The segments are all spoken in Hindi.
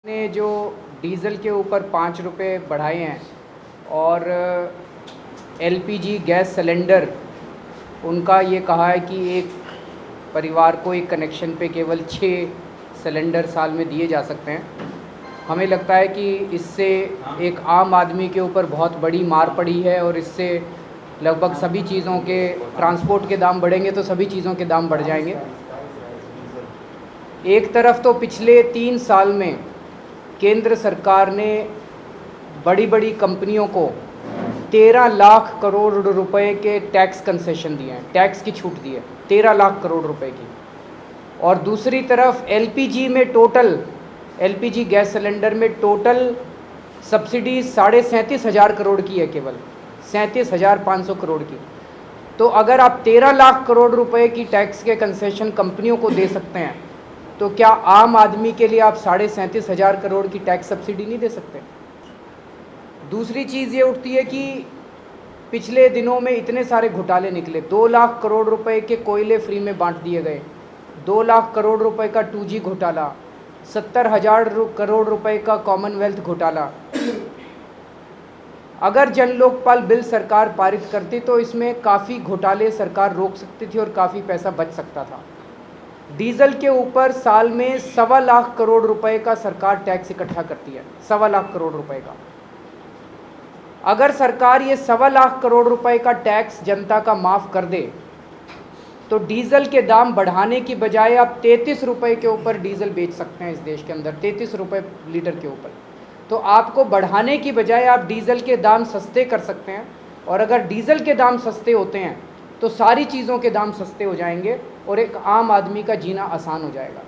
ने जो डीज़ल के ऊपर 5 रुपये बढ़ाए हैं और एलपीजी गैस सिलेंडर उनका ये कहा है कि एक परिवार को एक कनेक्शन पे केवल 6 सिलेंडर साल में दिए जा सकते हैं। हमें लगता है कि इससे एक आम आदमी के ऊपर बहुत बड़ी मार पड़ी है और इससे लगभग सभी चीज़ों के ट्रांसपोर्ट के दाम बढ़ेंगे तो सभी चीज़ों के दाम बढ़ जाएंगे। एक तरफ तो पिछले 3 साल में केंद्र सरकार ने बड़ी बड़ी कंपनियों को 13 लाख करोड़ रुपए के टैक्स कंसेशन दिए हैं, टैक्स की छूट दी है 13 लाख करोड़ रुपए की। और दूसरी तरफ एलपीजी में टोटल एलपीजी गैस सिलेंडर में टोटल सब्सिडी 37,500 करोड़ की है, केवल 37,500 करोड़ की। तो अगर आप 13 लाख करोड़ रुपए की टैक्स के कंसेशन कंपनियों को दे सकते हैं तो क्या आम आदमी के लिए आप 37,500 करोड़ की टैक्स सब्सिडी नहीं दे सकते? दूसरी चीज़ ये उठती है कि पिछले दिनों में इतने सारे घोटाले निकले। 2 लाख करोड़ रुपए के कोयले फ्री में बांट दिए गए, 2 लाख करोड़ रुपए का 2G घोटाला, 70,000 करोड़ रुपए का कॉमनवेल्थ घोटाला। अगर जन लोकपाल बिल सरकार पारित करती तो इसमें काफ़ी घोटाले सरकार रोक सकती थी और काफ़ी पैसा बच सकता था। डीजल के ऊपर साल में 1.25 लाख करोड़ रुपए का सरकार टैक्स इकट्ठा करती है, 1.25 लाख करोड़ रुपए का। अगर सरकार ये 1.25 लाख करोड़ रुपए का टैक्स जनता का माफ़ कर दे तो डीजल के दाम बढ़ाने की बजाय आप 33 रुपए के ऊपर डीजल बेच सकते हैं इस देश के अंदर, 33 रुपए लीटर के ऊपर। तो आपको बढ़ाने की बजाय आप डीजल के दाम सस्ते कर सकते हैं, और अगर डीजल के दाम सस्ते होते हैं तो सारी चीज़ों के दाम सस्ते हो जाएंगे और एक आम आदमी का जीना आसान हो जाएगा।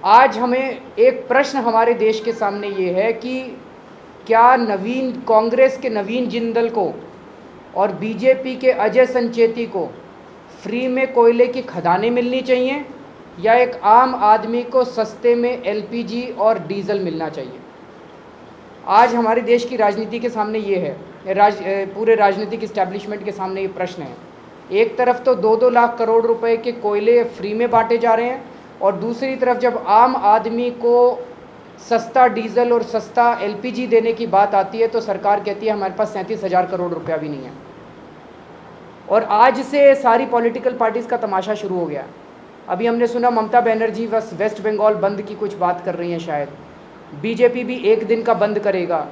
आज हमें एक प्रश्न हमारे देश के सामने ये है कि क्या कांग्रेस के नवीन जिंदल को और बीजेपी के अजय संचेती को फ्री में कोयले की खदानें मिलनी चाहिए या एक आम आदमी को सस्ते में एलपीजी और डीजल मिलना चाहिए? आज हमारे देश की राजनीति के सामने ये है, पूरे राजनीतिक इस्टेब्लिशमेंट के सामने ये प्रश्न है। एक तरफ तो 2-2 लाख करोड़ रुपए के कोयले फ्री में बांटे जा रहे हैं और दूसरी तरफ जब आम आदमी को सस्ता डीजल और सस्ता एलपीजी देने की बात आती है तो सरकार कहती है हमारे पास 37,000 करोड़ रुपया भी नहीं है। और आज से सारी पॉलिटिकल पार्टीज़ का तमाशा शुरू हो गया। अभी हमने सुना ममता बनर्जी बस वेस्ट बंगाल बंद की कुछ बात कर रही हैं, शायद बीजेपी भी एक दिन का बंद करेगा।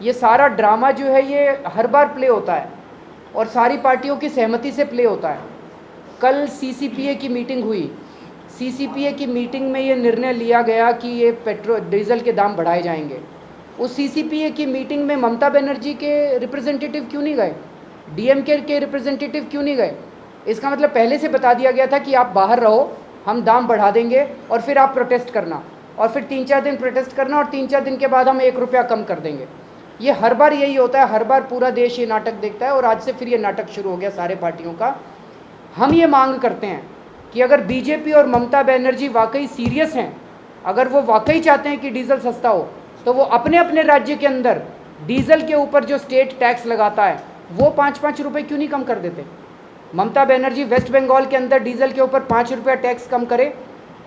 ये सारा ड्रामा जो है ये हर बार प्ले होता है और सारी पार्टियों की सहमति से प्ले होता है। कल सीसीपीए की मीटिंग हुई, सीसीपीए की मीटिंग में ये निर्णय लिया गया कि ये डीजल के दाम बढ़ाए जाएंगे। उस सीसीपीए की मीटिंग में ममता बनर्जी के रिप्रेजेंटेटिव क्यों नहीं गए, डीएमके के रिप्रेजेंटेटिव क्यों नहीं गए? इसका मतलब पहले से बता दिया गया था कि आप बाहर रहो, हम दाम बढ़ा देंगे और फिर आप प्रोटेस्ट करना, और फिर 3-4 दिन प्रोटेस्ट करना और 3-4 दिन के बाद हम 1 रुपया कम कर देंगे। ये हर बार यही होता है, हर बार पूरा देश ये नाटक देखता है और आज से फिर ये नाटक शुरू हो गया सारे पार्टियों का। हम ये मांग करते हैं कि अगर बीजेपी और ममता बनर्जी वाकई सीरियस हैं, अगर वो वाकई चाहते हैं कि डीजल सस्ता हो, तो वो अपने अपने राज्य के अंदर डीजल के ऊपर जो स्टेट टैक्स लगाता है वो 5-5 रुपये क्यों नहीं कम कर देते? ममता बनर्जी वेस्ट बंगाल के अंदर डीजल के ऊपर 5 रुपया टैक्स कम करे,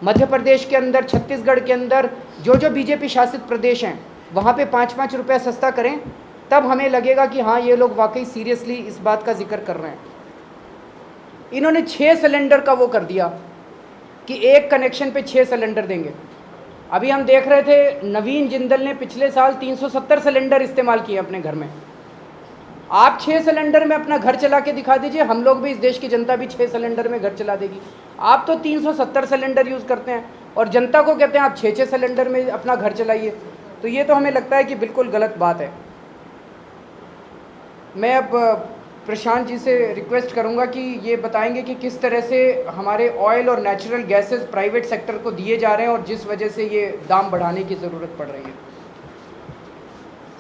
मध्य प्रदेश के अंदर, छत्तीसगढ़ के अंदर जो बीजेपी शासित प्रदेश हैं वहाँ पे 5-5 रुपया सस्ता करें, तब हमें लगेगा कि हाँ ये लोग वाकई सीरियसली इस बात का जिक्र कर रहे हैं। इन्होंने 6 सिलेंडर का वो कर दिया कि एक कनेक्शन पे 6 सिलेंडर देंगे। अभी हम देख रहे थे नवीन जिंदल ने पिछले साल 370 सिलेंडर इस्तेमाल किए अपने घर में। आप 6 सिलेंडर में अपना घर चला के दिखा दीजिए, हम लोग भी, इस देश की जनता भी 6 सिलेंडर में घर चला देगी। आप तो 370 सिलेंडर यूज़ करते हैं और जनता को कहते हैं आप 6-6 सिलेंडर में अपना घर चलाइए। तो ये तो हमें लगता है कि बिल्कुल गलत बात है। मैं अब प्रशांत जी से रिक्वेस्ट करूंगा कि ये बताएंगे कि किस तरह से हमारे ऑयल और नेचुरल गैसेस प्राइवेट सेक्टर को दिए जा रहे हैं और जिस वजह से ये दाम बढ़ाने की ज़रूरत पड़ रही है।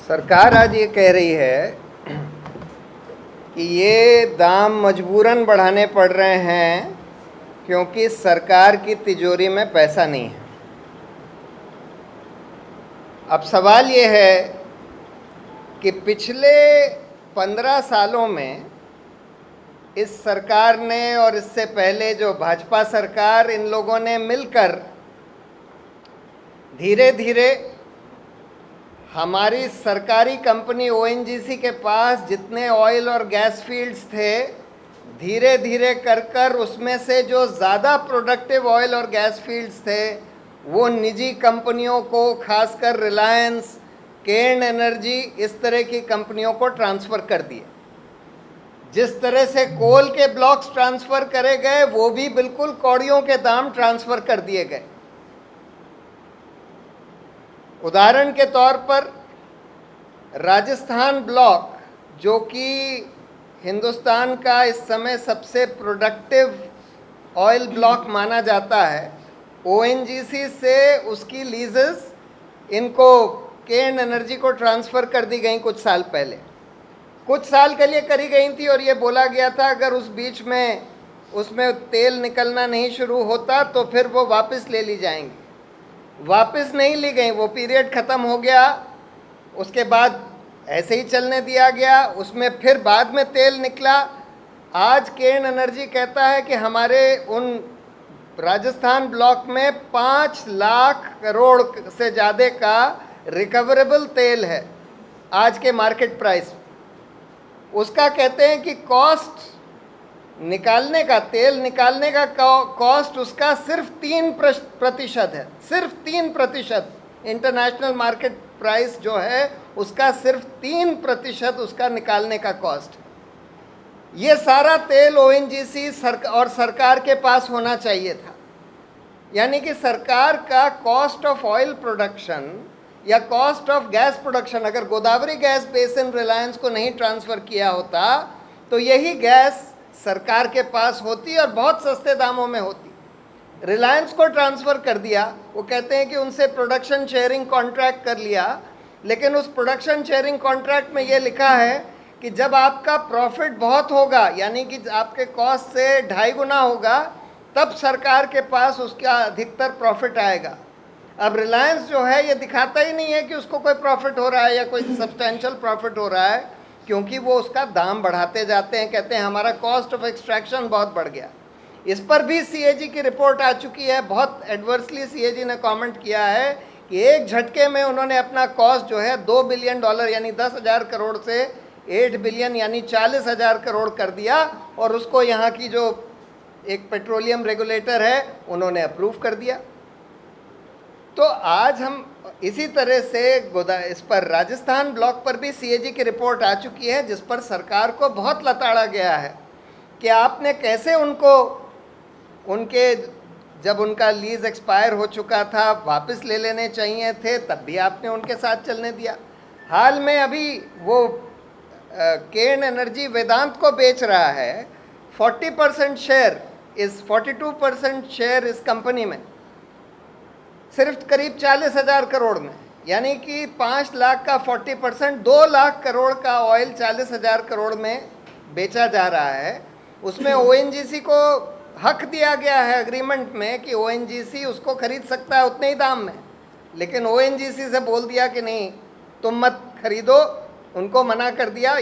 सरकार आज ये कह रही है कि ये दाम मजबूरन बढ़ाने पड़ रहे हैं क्योंकि सरकार की तिजोरी में पैसा नहीं है। अब सवाल ये है कि पिछले 15 सालों में इस सरकार ने और इससे पहले जो भाजपा सरकार, इन लोगों ने मिलकर धीरे धीरे हमारी सरकारी कंपनी ओएनजीसी के पास जितने ऑयल और गैस फील्ड्स थे, धीरे धीरे कर कर उसमें से जो ज़्यादा प्रोडक्टिव ऑयल और गैस फील्ड्स थे वो निजी कंपनियों को, खासकर रिलायंस, केन एनर्जी, इस तरह की कंपनियों को ट्रांसफ़र कर दिए। जिस तरह से कोल के ब्लॉक्स ट्रांसफ़र करे गए वो भी बिल्कुल कौड़ियों के दाम ट्रांसफ़र कर दिए गए। उदाहरण के तौर पर राजस्थान ब्लॉक, जो कि हिंदुस्तान का इस समय सबसे प्रोडक्टिव ऑयल ब्लॉक माना जाता है, ओएनजीसी से उसकी लीजेस इनको केन एनर्जी को ट्रांसफ़र कर दी गई कुछ साल पहले। कुछ साल के लिए करी गई थी और ये बोला गया था अगर उस बीच में उसमें तेल निकलना नहीं शुरू होता तो फिर वो वापस ले ली जाएंगी। वापस नहीं ली गई, वो पीरियड ख़त्म हो गया, उसके बाद ऐसे ही चलने दिया गया, उसमें फिर बाद में तेल निकला। आज केन एनर्जी कहता है कि हमारे उन राजस्थान ब्लॉक में 5 लाख करोड़ से ज़्यादा का रिकवरेबल तेल है आज के मार्केट प्राइस। उसका कहते हैं कि कॉस्ट निकालने का, तेल निकालने का कॉस्ट उसका सिर्फ 3% है, सिर्फ 3%। इंटरनेशनल मार्केट प्राइस जो है उसका सिर्फ 3% उसका निकालने का कॉस्ट। ये सारा तेल ओएनजीसी और सरकार के पास होना चाहिए था। यानी कि सरकार का कॉस्ट ऑफ ऑयल प्रोडक्शन या कॉस्ट ऑफ गैस प्रोडक्शन, अगर गोदावरी गैस बेसिन रिलायंस को नहीं ट्रांसफ़र किया होता तो यही गैस सरकार के पास होती और बहुत सस्ते दामों में होती। रिलायंस को ट्रांसफ़र कर दिया, वो कहते हैं कि उनसे प्रोडक्शन शेयरिंग कॉन्ट्रैक्ट कर लिया, लेकिन उस प्रोडक्शन शेयरिंग कॉन्ट्रैक्ट में ये लिखा है कि जब आपका प्रॉफिट बहुत होगा, यानी कि आपके कॉस्ट से 2.5 गुना होगा, तब सरकार के पास उसका अधिकतर प्रॉफिट आएगा। अब रिलायंस जो है ये दिखाता ही नहीं है कि उसको कोई प्रॉफिट हो रहा है या कोई सब्सटेंशियल प्रॉफिट हो रहा है, क्योंकि वो उसका दाम बढ़ाते जाते हैं। कहते हैं हमारा कॉस्ट ऑफ एक्सट्रैक्शन बहुत बढ़ गया। इस पर भी सीएजी की रिपोर्ट आ चुकी है। बहुत एडवर्सली सीएजी ने कमेंट किया है कि एक झटके में उन्होंने अपना कॉस्ट जो है $2 बिलियन यानी 10,000 करोड़ से 8 बिलियन यानी 40,000 करोड़ कर दिया, और उसको यहाँ की जो एक पेट्रोलियम रेगुलेटर है उन्होंने अप्रूव कर दिया। तो आज हम इसी तरह से इस पर राजस्थान ब्लॉक पर भी सीएजी की रिपोर्ट आ चुकी है, जिस पर सरकार को बहुत लताड़ा गया है कि आपने कैसे उनके जब उनका लीज एक्सपायर हो चुका था वापस ले लेने चाहिए थे, तब भी आपने उनके साथ चलने दिया। हाल में अभी वो केन एनर्जी वेदांत को बेच रहा है 40% शेयर, 42% शेयर इस कंपनी में, सिर्फ करीब 40,000 करोड़ में। यानी कि 5 लाख का 40%, 2 लाख करोड़ का ऑयल 40,000 करोड़ में बेचा जा रहा है। उसमें ओएनजीसी को हक दिया गया है एग्रीमेंट में कि ओएनजीसी उसको खरीद सकता है उतने ही दाम में, लेकिन ओएनजीसी से बोल दिया कि नहीं तुम मत खरीदो, उनको मना कर दिया।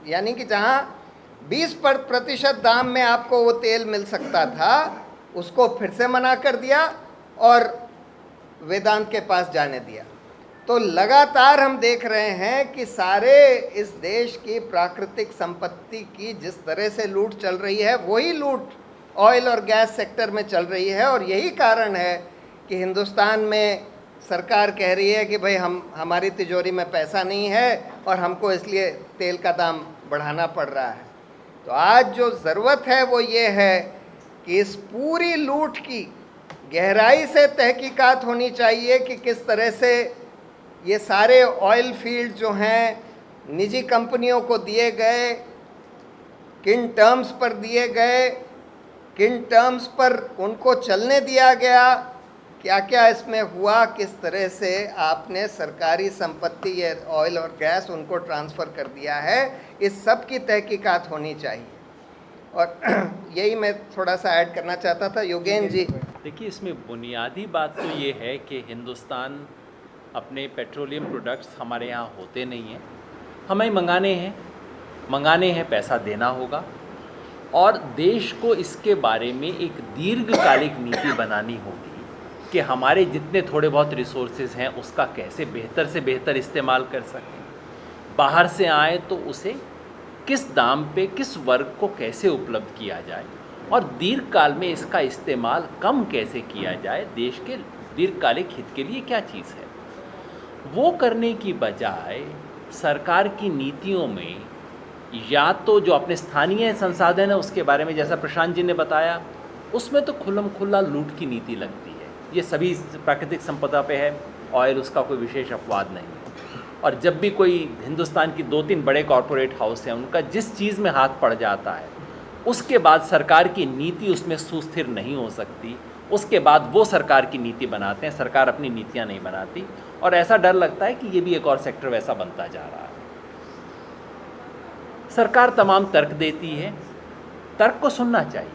यानी कि जहाँ 20% दाम में आपको वो तेल मिल सकता था उसको फिर से मना कर दिया और वेदांत के पास जाने दिया। तो लगातार हम देख रहे हैं कि सारे इस देश की प्राकृतिक संपत्ति की जिस तरह से लूट चल रही है वही लूट ऑयल और गैस सेक्टर में चल रही है। और यही कारण है कि हिंदुस्तान में सरकार कह रही है कि भाई हमारी तिजोरी में पैसा नहीं है और हमको इसलिए तेल का दाम बढ़ाना पड़ रहा है। तो आज जो ज़रूरत है वो ये है कि इस पूरी लूट की गहराई से तहकीकात होनी चाहिए कि किस तरह से ये सारे ऑयल फील्ड जो हैं निजी कंपनियों को दिए गए, किन टर्म्स पर दिए गए, किन टर्म्स पर उनको चलने दिया गया, क्या क्या इसमें हुआ, किस तरह से आपने सरकारी संपत्ति या ऑयल और गैस उनको ट्रांसफ़र कर दिया है, इस सब की तहकीकात होनी चाहिए। और यही मैं थोड़ा सा ऐड करना चाहता था। योगेंद्र जी, देखिए, इसमें बुनियादी बात तो ये है कि हिंदुस्तान अपने पेट्रोलियम प्रोडक्ट्स हमारे यहाँ होते नहीं हैं, हमें मंगाने हैं, पैसा देना होगा और देश को इसके बारे में एक दीर्घकालिक नीति बनानी होगी कि हमारे जितने थोड़े बहुत रिसोर्सेज हैं उसका कैसे बेहतर से बेहतर इस्तेमाल कर सकें, बाहर से आए तो उसे किस दाम पे किस वर्ग को कैसे उपलब्ध किया जाए और दीर्घकाल में इसका इस्तेमाल कम कैसे किया जाए, देश के दीर्घकालिक हित के लिए क्या चीज़ है, वो करने की बजाय सरकार की नीतियों में या तो जो अपने स्थानीय संसाधन है उसके बारे में, जैसा प्रशांत जी ने बताया, उसमें तो खुल्लम खुल्ला लूट की नीति लगती है। ये सभी प्राकृतिक संपदा पे है, ऑयल उसका कोई विशेष अपवाद नहीं है। और जब भी कोई हिंदुस्तान की 2-3 बड़े कॉरपोरेट हाउस हैं, उनका जिस चीज़ में हाथ पड़ जाता है उसके बाद सरकार की नीति उसमें सुस्थिर नहीं हो सकती। उसके बाद वो सरकार की नीति बनाते हैं, सरकार अपनी नीतियाँ नहीं बनाती, और ऐसा डर लगता है कि ये भी एक और सेक्टर वैसा बनता जा रहा है। सरकार तमाम तर्क देती है, तर्क को सुनना चाहिए।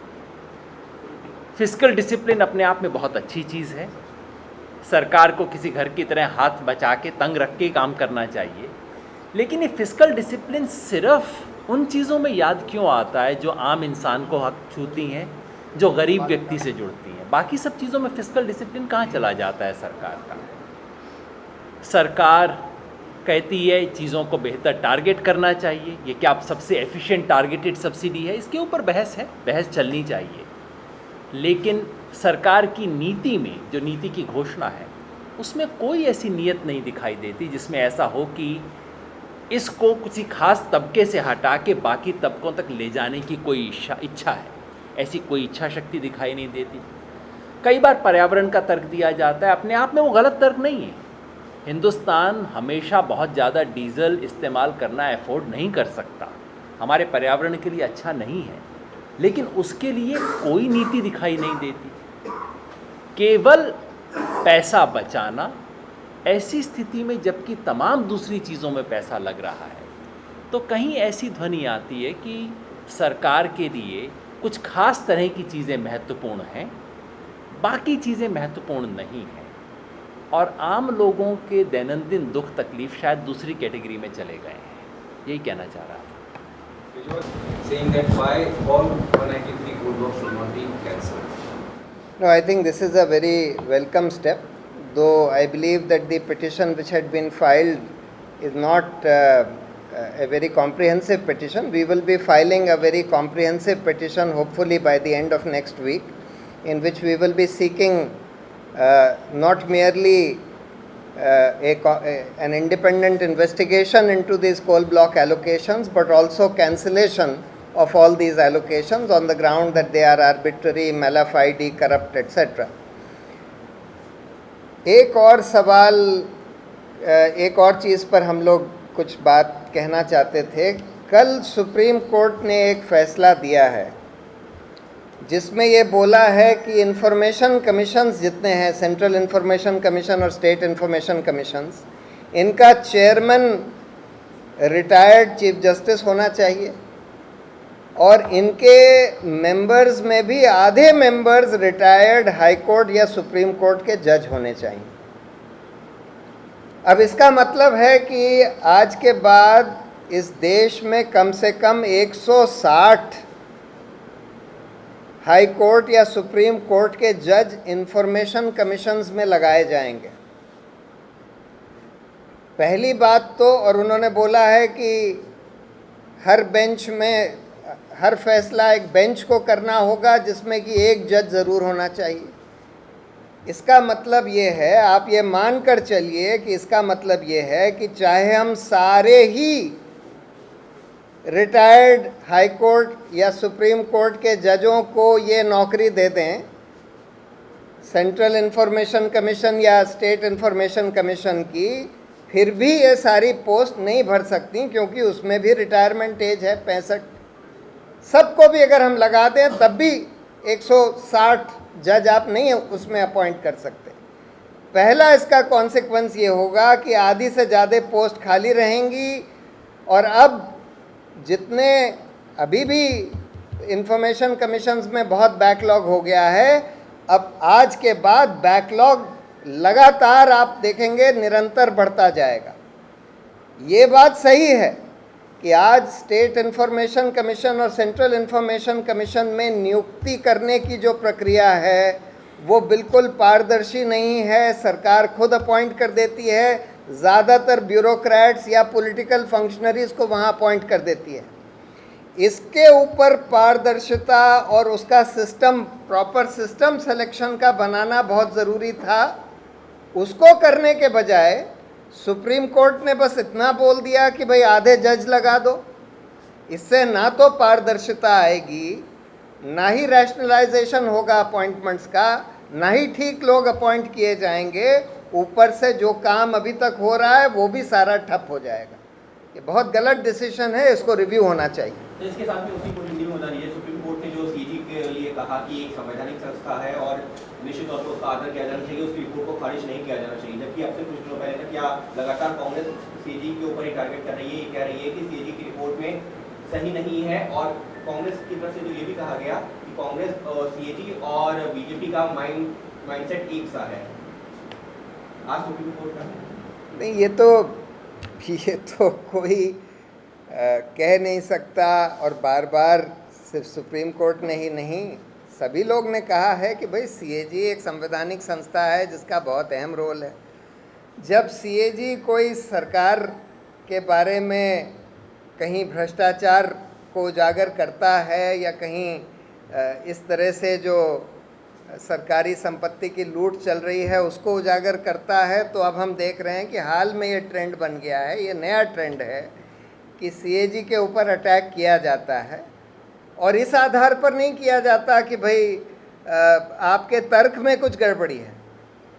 फिस्कल डिसिप्लिन अपने आप में बहुत अच्छी चीज़ है, सरकार को किसी घर की तरह हाथ बचा के तंग रख के काम करना चाहिए, लेकिन ये फिस्कल डिसिप्लिन सिर्फ उन चीज़ों में याद क्यों आता है जो आम इंसान को हक छूती हैं, जो गरीब व्यक्ति से जुड़ती हैं? बाकी सब चीज़ों में फिस्कल डिसिप्लिन कहाँ चला जाता है सरकार का? सरकार कहती है चीज़ों को बेहतर टारगेट करना चाहिए, ये क्या आप सबसे एफिशिएंट टारगेटेड सब्सिडी है? इसके ऊपर बहस है, बहस चलनी चाहिए, लेकिन सरकार की नीति में जो नीति की घोषणा है उसमें कोई ऐसी नीयत नहीं दिखाई देती जिसमें ऐसा हो कि इसको किसी खास तबके से हटा के बाकी तबकों तक ले जाने की कोई इच्छा है। ऐसी कोई इच्छा शक्ति दिखाई नहीं देती। कई बार पर्यावरण का तर्क दिया जाता है, अपने आप में वो गलत तर्क नहीं है। हिंदुस्तान हमेशा बहुत ज़्यादा डीजल इस्तेमाल करना अफोर्ड नहीं कर सकता, हमारे पर्यावरण के लिए अच्छा नहीं है, लेकिन उसके लिए कोई नीति दिखाई नहीं देती, केवल पैसा बचाना। ऐसी स्थिति में जबकि तमाम दूसरी चीज़ों में पैसा लग रहा है, तो कहीं ऐसी ध्वनि आती है कि सरकार के लिए कुछ खास तरह की चीज़ें महत्वपूर्ण हैं, बाकी चीज़ें महत्वपूर्ण नहीं हैं, और आम लोगों के दैनंदिन दुख तकलीफ शायद दूसरी कैटेगरी में चले गए हैं। यही कहना चाह रहा था। Saying that why all 193 coal blocks should not be cancelled? No, I think this is a very welcome step, though I believe that the petition which had been filed is not a very comprehensive petition. We will be filing a very comprehensive petition hopefully by the end of next week, in which we will be seeking not merely an independent investigation into these coal block allocations, but also cancellation of all these allocations on the ground that they are arbitrary, mala fide, corrupt, etc. एक और सवाल, एक और चीज़ पर हम लोग कुछ बात कहना चाहते थे। कल सुप्रीम कोर्ट ने एक फ़ैसला दिया है जिसमें ये बोला है कि इंफॉर्मेशन कमीशंस जितने हैं, सेंट्रल इंफॉर्मेशन कमीशन और स्टेट इंफॉर्मेशन कमीशंस, इनका चेयरमैन रिटायर्ड चीफ जस्टिस होना चाहिए, और इनके मेंबर्स में भी आधे मेंबर्स रिटायर्ड हाई कोर्ट या सुप्रीम कोर्ट के जज होने चाहिए। अब इसका मतलब है कि आज के बाद इस देश में कम से कम 160 हाई कोर्ट या सुप्रीम कोर्ट के जज इंफॉर्मेशन कमीशंस में लगाए जाएंगे। पहली बात तो, और उन्होंने बोला है कि हर बेंच में हर फैसला एक बेंच को करना होगा जिसमें कि एक जज ज़रूर होना चाहिए। इसका मतलब ये है, आप ये मान कर चलिए कि इसका मतलब ये है कि चाहे हम सारे ही रिटायर्ड हाई कोर्ट या सुप्रीम कोर्ट के जजों को ये नौकरी दे दें, सेंट्रल इंफॉर्मेशन कमीशन या स्टेट इंफॉर्मेशन कमीशन की, फिर भी ये सारी पोस्ट नहीं भर सकती, क्योंकि उसमें भी रिटायरमेंट एज है 65। सबको भी अगर हम लगा दें तब भी 160 जज आप नहीं उसमें अपॉइंट कर सकते। पहला इसका कॉन्सिक्वेंस ये होगा कि आधी से ज़्यादा पोस्ट खाली रहेंगी, और अब जितने अभी भी इंफॉर्मेशन कमीशंस में बहुत बैकलॉग हो गया है, अब आज के बाद बैकलॉग लगातार आप देखेंगे निरंतर बढ़ता जाएगा। ये बात सही है कि आज स्टेट इंफॉर्मेशन कमीशन और सेंट्रल इंफॉर्मेशन कमीशन में नियुक्ति करने की जो प्रक्रिया है वो बिल्कुल पारदर्शी नहीं है, सरकार खुद अपॉइंट कर देती है, ज़्यादातर ब्यूरोक्रेट्स या पॉलिटिकल फंक्शनरीज को वहाँ अपॉइंट कर देती है। इसके ऊपर पारदर्शिता और उसका सिस्टम, प्रॉपर सिस्टम सिलेक्शन का बनाना बहुत ज़रूरी था। उसको करने के बजाय सुप्रीम कोर्ट ने बस इतना बोल दिया कि भाई आधे जज लगा दो। इससे ना तो पारदर्शिता आएगी, ना ही रैशनलाइजेशन होगा अपॉइंटमेंट्स का, ना ही ठीक लोग अपॉइंट किए जाएंगे। ऊपर से जो काम अभी तक हो रहा है वो भी सारा ठप हो जाएगा। ये बहुत गलत डिसीजन है, इसको रिव्यू होना चाहिए। तो इसके साथ में उसी को रिव्यू होना चाहिए। सुप्रीम कोर्ट ने जो सीजी के लिए कहा कि एक संवैधानिक संस्था है और निश्चित तौर पर उसका आदर किया जाना चाहिए, उसकी रिपोर्ट को खारिज नहीं किया जाना चाहिए। जबकि अब से कुछ दिनों पहले तक क्या लगातार कांग्रेस सीजी के ऊपर ही टारगेट कर रही है, ये कह रही है कि सीजी की रिपोर्ट में सही नहीं है। और कांग्रेस की तरफ से तो ये भी कहा गया कि कांग्रेस सीएजी और बीजेपी का माइंडसेट एक सा है। आज सुप्रीम कोर्ट का नहीं, ये तो कोई कह नहीं सकता। और बार बार सिर्फ सुप्रीम कोर्ट ने ही नहीं, सभी लोग ने कहा है कि भाई सीएजी एक संवैधानिक संस्था है जिसका बहुत अहम रोल है। जब सीएजी कोई सरकार के बारे में कहीं भ्रष्टाचार को उजागर करता है या कहीं इस तरह से जो सरकारी संपत्ति की लूट चल रही है उसको उजागर करता है, तो अब हम देख रहे हैं कि हाल में ये ट्रेंड बन गया है, ये नया ट्रेंड है कि सीएजी के ऊपर अटैक किया जाता है। और इस आधार पर नहीं किया जाता कि भाई आपके तर्क में कुछ गड़बड़ी है।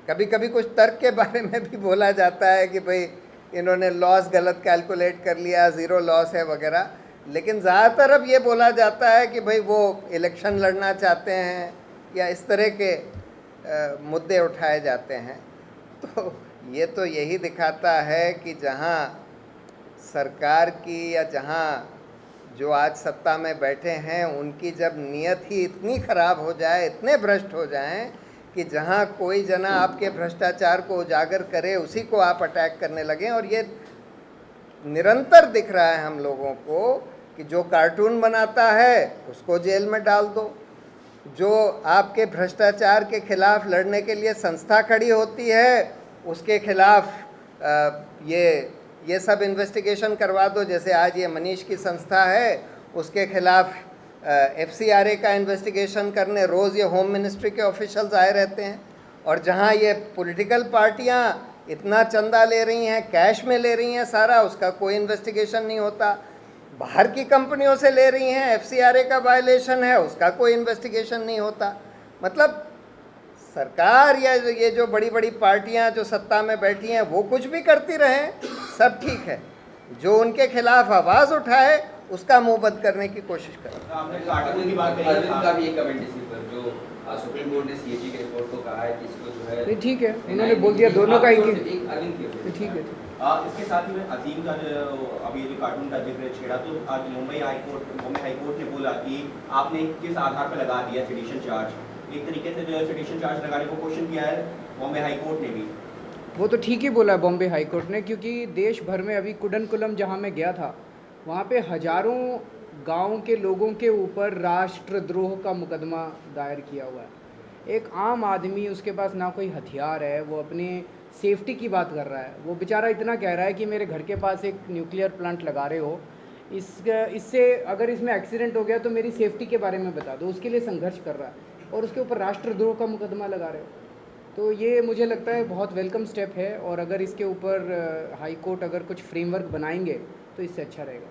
कभी कभी कुछ तर्क के बारे में भी बोला जाता है कि भाई इन्होंने लॉस गलत कैलकुलेट कर लिया, ज़ीरो लॉस है वगैरह। लेकिन ज़्यादातर अब ये बोला जाता है कि भाई वो इलेक्शन लड़ना चाहते हैं या इस तरह के मुद्दे उठाए जाते हैं। तो ये तो यही दिखाता है कि जहाँ सरकार की या जहाँ जो आज सत्ता में बैठे हैं उनकी जब नीयत ही इतनी ख़राब हो जाए, इतने भ्रष्ट हो जाएं कि जहाँ कोई जना आपके भ्रष्टाचार को उजागर करे उसी को आप अटैक करने लगें। और ये निरंतर दिख रहा है हम लोगों को कि जो कार्टून बनाता है उसको जेल में डाल दो, जो आपके भ्रष्टाचार के खिलाफ लड़ने के लिए संस्था खड़ी होती है उसके खिलाफ ये सब इन्वेस्टिगेशन करवा दो। जैसे आज ये मनीष की संस्था है, उसके खिलाफ FCRA का इन्वेस्टिगेशन करने रोज़ ये होम मिनिस्ट्री के ऑफिशियल्स आए रहते हैं। और जहाँ ये पॉलिटिकल पार्टियाँ इतना चंदा ले रही हैं, कैश में ले रही हैं सारा, उसका कोई इन्वेस्टिगेशन नहीं होता। बाहर की कंपनियों से ले रही हैं, FCRA का वायलेशन है, उसका कोई इन्वेस्टिगेशन नहीं होता। मतलब सरकार या ये जो बड़ी बड़ी पार्टियां जो सत्ता में बैठी हैं वो कुछ भी करती रहें, सब ठीक है। जो उनके खिलाफ आवाज़ उठाए उसका मुंह बंद करने की कोशिश करें। आपने कार्टून की बात कही, अरविंद का भी एक कमेंट इसी पर, जो सुप्रीम कोर्ट ने सीएजी की रिपोर्ट को कहा है कि इसको जो है ठीक है, उन्होंने बोल दिया दोनों का ही। अरविंद की ठीक है। इसके साथ ही में अजीम का जो अभी जो कार्टून का जिक्र छेड़ा, तो आज मुंबई हाईकोर्ट ने बोला कि आपने किस आधार पर लगा दिया सेडिशन चार्ज। एक तरीके से जो सेडिशन चार्ज लगाने को क्वेश्चन किया है बॉम्बे हाईकोर्ट ने भी। वो तो ठीक ही बोला बॉम्बे हाईकोर्ट ने, क्योंकि देश भर में अभी कुडनकुलम जहाँ मैं गया था वहाँ पे हजारों गांव के लोगों के ऊपर राष्ट्रद्रोह का मुकदमा दायर किया हुआ है। एक आम आदमी, उसके पास ना कोई हथियार है, वो अपने सेफ्टी की बात कर रहा है। वो बेचारा इतना कह रहा है कि मेरे घर के पास एक न्यूक्लियर प्लांट लगा रहे हो, इससे अगर इसमें एक्सीडेंट हो गया तो मेरी सेफ्टी के बारे में बता दो। उसके लिए संघर्ष कर रहा है और उसके ऊपर राष्ट्रद्रोह का मुकदमा लगा रहे हो। तो ये मुझे लगता है बहुत वेलकम स्टेप है। और अगर इसके ऊपर हाई कोर्ट अगर कुछ फ्रेमवर्क बनाएंगे तो इससे अच्छा रहेगा।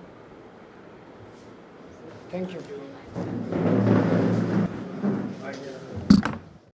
Thank you.